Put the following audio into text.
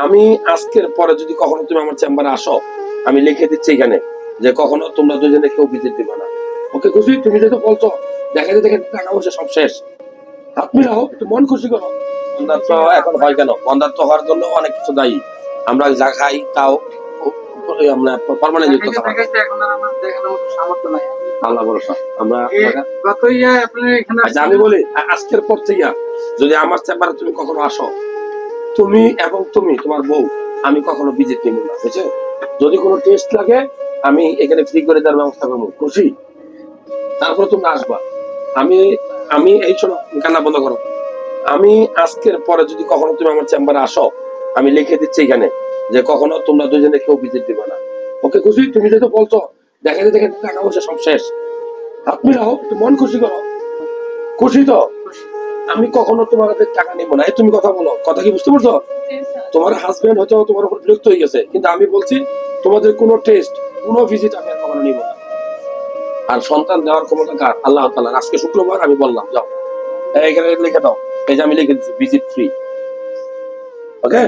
আমি আজকের পরে যদি কখনো তুমি আমার চেম্বারে আসো, আমি লিখে দিচ্ছি এখানে যে কখনো তোমরা দুজনে কেউ ভিজিট দিবে না। ওকে খুশি? তুমি যেহেতু বলছো, দেখা যায় দেখে টাকা পয়সা সব শেষ, হাত মিলাও, একটু মন খুশি করো। বন্ধাত্ম এখন হয় কেন? বন্ধাত্ম হওয়ার জন্য অনেক কিছু দায়ী। আমরা যা খাই তাও আমরা পার্মানেন্ট যুক্ত খাবার। এখন আর আমার দেখানোর মতো সামর্থ্য নাই। আল্লাহ ভরসা। আমরা গত আপনার এখানে আচ্ছা, আমি বলি আজকের পর থেকে যদি আমার চেম্বারে তুমি কখনো আসো, তুমি এবং তুমি তোমার বউ, আমি কখনো ভিজিট নিব না, বুঝছো? যদি কোনো টেস্ট লাগে আমি এখানে ফ্রি করে দেওয়ার ব্যবস্থা করবো, খুশি? তারপরে তুমি আসবা। আমি আমি এই শোনো, কান্না বন্ধ করো। আমি আজকের পরে যদি কখনো তুমি আমার চেম্বারে আসো, আমি লিখে দিচ্ছি এখানে যে কখনো তোমরা দুজনে কেউ ভিজিট দিবে না। ওকে খুশি? তুমি যেহেতু বলছো, দেখা যায় দেখে টাকা পয়সা সব শেষ, হাত মিলাও, একটু মন খুশি করো। খুশি তো? আমি কখনো তোমার হাতে টাকা নিব না। এই তুমি কথা বলো, কথা কি বুঝতে পারছো? তোমার হাজবেন্ড হয়তো তোমার উপর বিরক্ত হয়ে গেছে, কিন্তু আমি বলছি তোমাদের কোনো টেস্ট, কোনো ভিজিট আমি আর কখনো নিব না। আর সন্তান দেওয়ার ক্ষমতা কার? আল্লাহ তাআলার। আজকে শুক্রবার, আমি বললাম যাও এখানে লিখে দাও, এই যে আমি লিখে দিচ্ছি ভিজিট ফ্রি। ওকে।